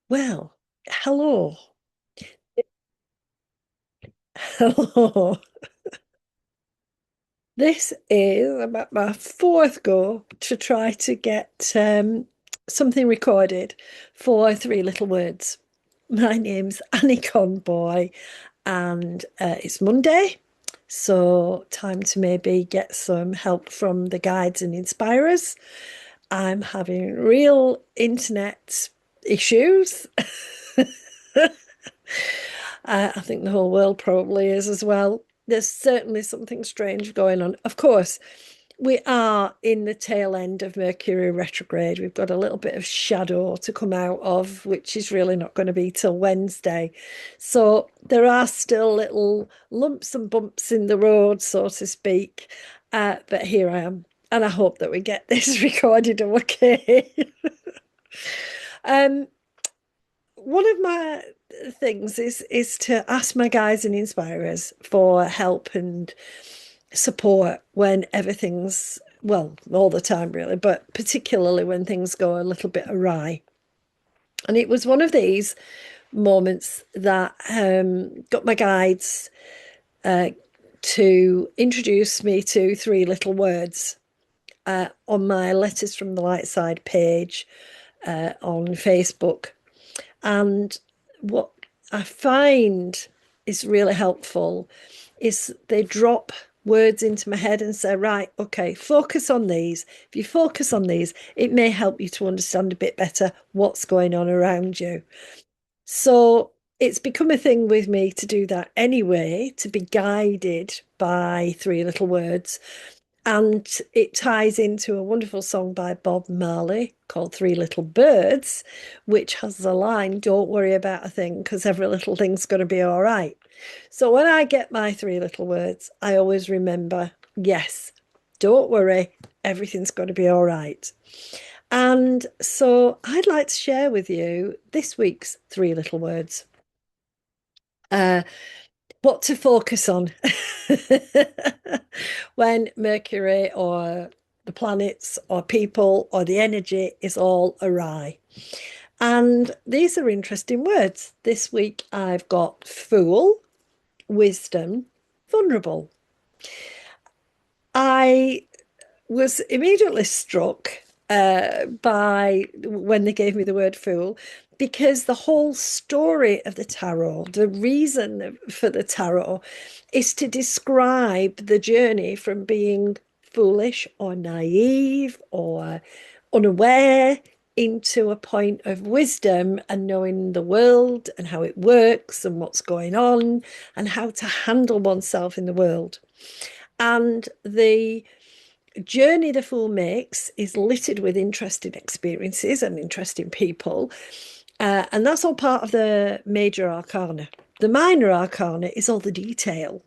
Well, hello. Hello. This is about my fourth go to try to get something recorded for Three Little Words. My name's Annie Conboy, and it's Monday, so time to maybe get some help from the guides and inspirers. I'm having real internet issues. I think the whole world probably is as well. There's certainly something strange going on. Of course, we are in the tail end of Mercury retrograde. We've got a little bit of shadow to come out of, which is really not going to be till Wednesday. So there are still little lumps and bumps in the road, so to speak. But here I am. And I hope that we get this recorded okay. um, One of my things is to ask my guides and inspirers for help and support when everything's well, all the time really, but particularly when things go a little bit awry. And it was one of these moments that got my guides uh, to introduce me to Three Little Words on my Letters from the Light Side page on Facebook. And what I find is really helpful is they drop words into my head and say, right, okay, focus on these. If you focus on these, it may help you to understand a bit better what's going on around you. So it's become a thing with me to do that anyway, to be guided by Three Little Words. And it ties into a wonderful song by Bob Marley called Three Little Birds, which has the line, don't worry about a thing because every little thing's going to be all right. So when I get my Three Little Words, I always remember, yes, don't worry, everything's going to be all right. And so I'd like to share with you this week's Three Little Words. Uh, what to focus on when Mercury or the planets or people or the energy is all awry. And these are interesting words. This week I've got fool, wisdom, vulnerable. I was immediately struck by when they gave me the word fool, because the whole story of the tarot, the reason for the tarot, is to describe the journey from being foolish or naive or unaware into a point of wisdom and knowing the world and how it works and what's going on and how to handle oneself in the world. And the journey the fool makes is littered with interesting experiences and interesting people. And that's all part of the major arcana. The minor arcana is all the detail,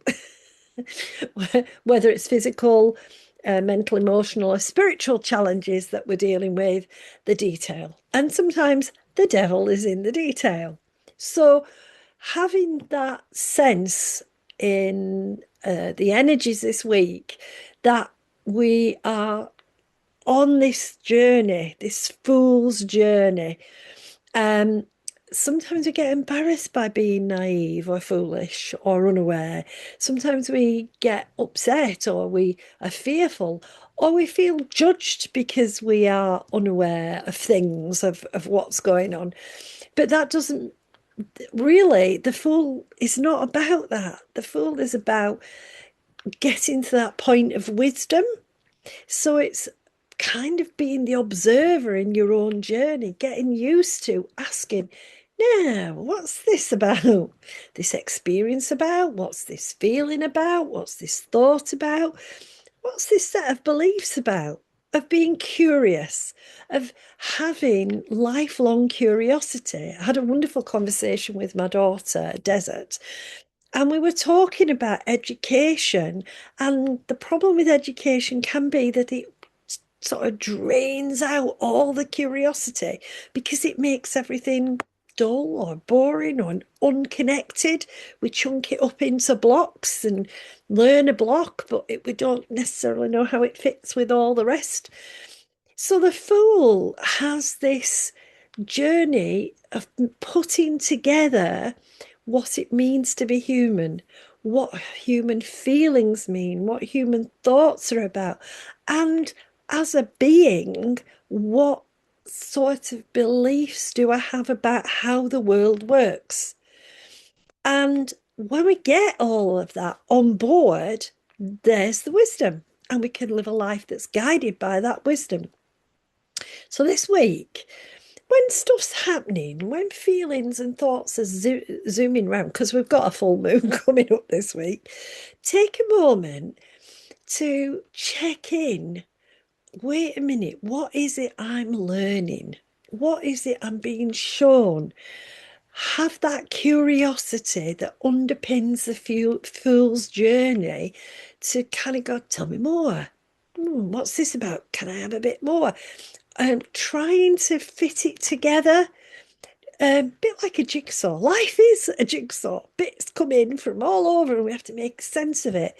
whether it's physical, mental, emotional, or spiritual challenges that we're dealing with, the detail. And sometimes the devil is in the detail. So having that sense in the energies this week that we are on this journey, this fool's journey. Um, Sometimes we get embarrassed by being naive or foolish or unaware. Sometimes we get upset or we are fearful or we feel judged because we are unaware of things, of what's going on. But that doesn't really, the fool is not about that. The fool is about getting to that point of wisdom. So it's kind of being the observer in your own journey, getting used to asking, now, what's this about? This experience about? What's this feeling about? What's this thought about? What's this set of beliefs about? Of being curious, of having lifelong curiosity. I had a wonderful conversation with my daughter, Desert, and we were talking about education. And the problem with education can be that it sort of drains out all the curiosity because it makes everything dull or boring or unconnected. We chunk it up into blocks and learn a block, but we don't necessarily know how it fits with all the rest. So the fool has this journey of putting together what it means to be human, what human feelings mean, what human thoughts are about, and as a being, what sort of beliefs do I have about how the world works? And when we get all of that on board, there's the wisdom, and we can live a life that's guided by that wisdom. So this week, when stuff's happening, when feelings and thoughts are zooming around, because we've got a full moon coming up this week, take a moment to check in. Wait a minute, what is it I'm learning? What is it I'm being shown? Have that curiosity that underpins the fool's journey to kind of go, tell me more. What's this about? Can I have a bit more? Trying to fit it together, a bit like a jigsaw. Life is a jigsaw. Bits come in from all over and we have to make sense of it.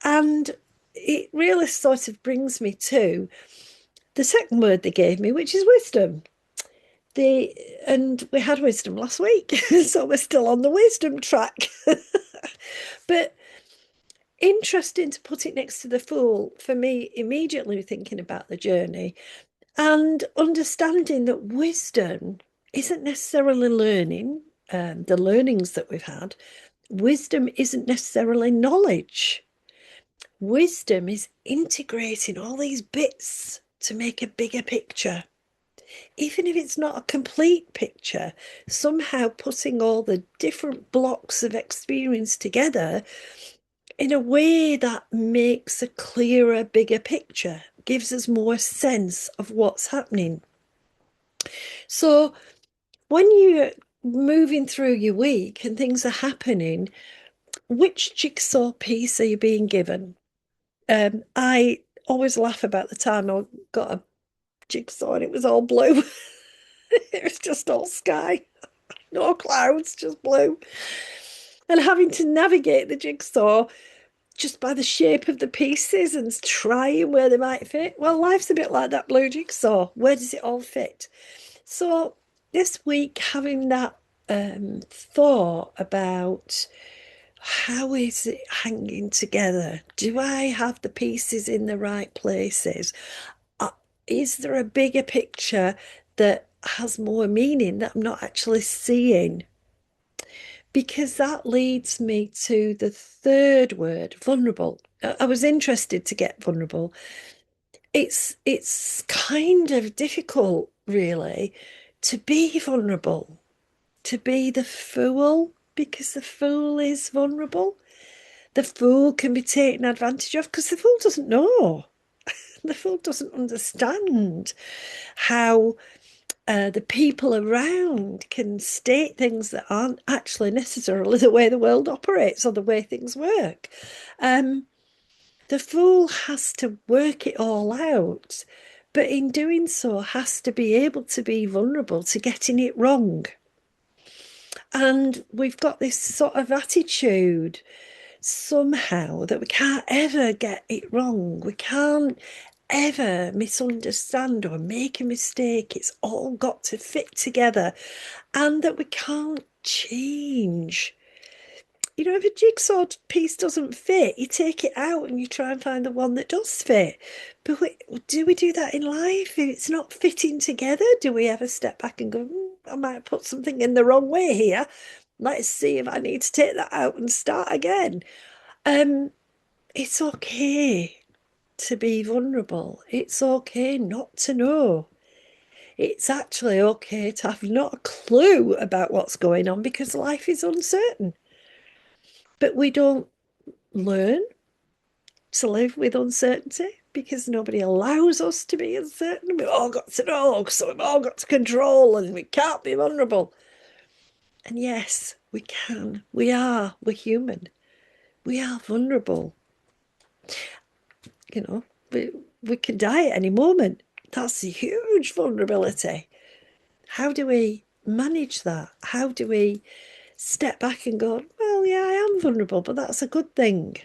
And it really sort of brings me to the second word they gave me, which is wisdom. And we had wisdom last week, so we're still on the wisdom track. But interesting to put it next to the fool for me, immediately thinking about the journey and understanding that wisdom isn't necessarily learning, the learnings that we've had. Wisdom isn't necessarily knowledge. Wisdom is integrating all these bits to make a bigger picture. Even if it's not a complete picture, somehow putting all the different blocks of experience together in a way that makes a clearer, bigger picture, gives us more sense of what's happening. So when you're moving through your week and things are happening, which jigsaw piece are you being given? I always laugh about the time I got a jigsaw and it was all blue. It was just all sky, no clouds, just blue. And having to navigate the jigsaw just by the shape of the pieces and trying where they might fit. Well, life's a bit like that blue jigsaw. Where does it all fit? So this week, having that thought about how is it hanging together? Do I have the pieces in the right places? Uh, is there a bigger picture that has more meaning that I'm not actually seeing? Because that leads me to the third word, vulnerable. I was interested to get vulnerable. It's kind of difficult, really, to be vulnerable, to be the fool, because the fool is vulnerable. The fool can be taken advantage of because the fool doesn't know. The fool doesn't understand how the people around can state things that aren't actually necessarily the way the world operates or the way things work. The fool has to work it all out, but in doing so, has to be able to be vulnerable to getting it wrong. And we've got this sort of attitude somehow that we can't ever get it wrong. We can't ever misunderstand or make a mistake. It's all got to fit together, and that we can't change. You know, if a jigsaw piece doesn't fit, you take it out and you try and find the one that does fit. But do we do that in life? If it's not fitting together, do we ever step back and go, I might put something in the wrong way here. Let's see if I need to take that out and start again. Um, it's okay to be vulnerable. It's okay not to know. It's actually okay to have not a clue about what's going on because life is uncertain. But we don't learn to live with uncertainty because nobody allows us to be uncertain. We've all got to know, so we've all got to control, and we can't be vulnerable. And yes, we can. We are. We're human. We are vulnerable. You know, we could die at any moment. That's a huge vulnerability. How do we manage that? How do we step back and go, well, yeah, I am vulnerable, but that's a good thing?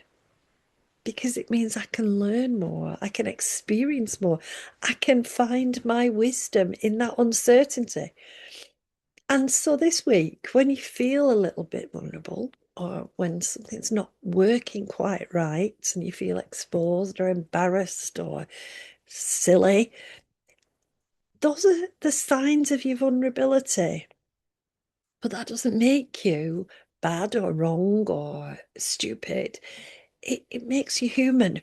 because it means I can learn more, I can experience more, I can find my wisdom in that uncertainty. And so this week, when you feel a little bit vulnerable, or when something's not working quite right and you feel exposed or embarrassed or silly, those are the signs of your vulnerability. But that doesn't make you bad or wrong or stupid. It makes you human.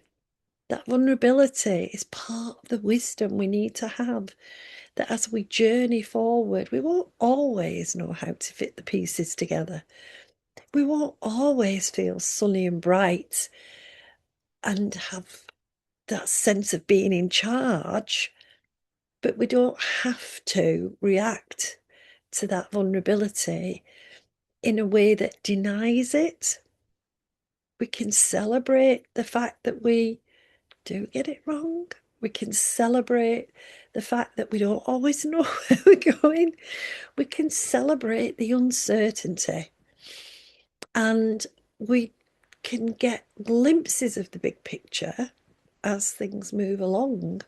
That vulnerability is part of the wisdom we need to have. That as we journey forward, we won't always know how to fit the pieces together. We won't always feel sunny and bright and have that sense of being in charge, but we don't have to react to that vulnerability in a way that denies it. We can celebrate the fact that we do get it wrong. We can celebrate the fact that we don't always know where we're going. We can celebrate the uncertainty, and we can get glimpses of the big picture as things move along.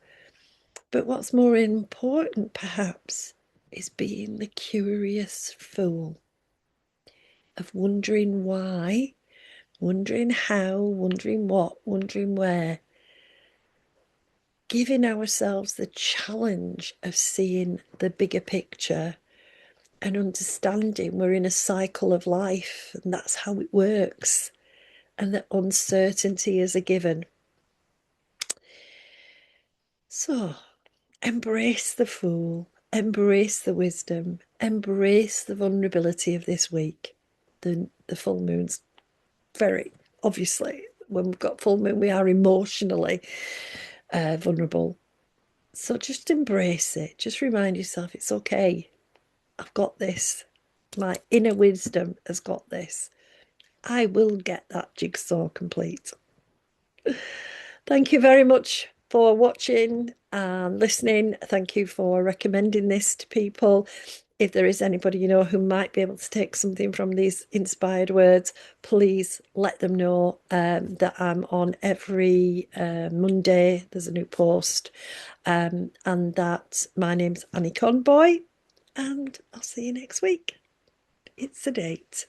But what's more important, perhaps, is being the curious fool of wondering why, wondering how, wondering what, wondering where, giving ourselves the challenge of seeing the bigger picture and understanding we're in a cycle of life and that's how it works, and that uncertainty is a given. So embrace the fool, embrace the wisdom, embrace the vulnerability of this week. The full moon's very obviously, when we've got full moon, we are emotionally vulnerable. So just embrace it. Just remind yourself it's okay. I've got this. My inner wisdom has got this. I will get that jigsaw complete. Thank you very much for watching and listening. Thank you for recommending this to people. If there is anybody you know who might be able to take something from these inspired words, please let them know that I'm on every Monday. There's a new post, and that my name's Annie Conboy, and I'll see you next week. It's a date.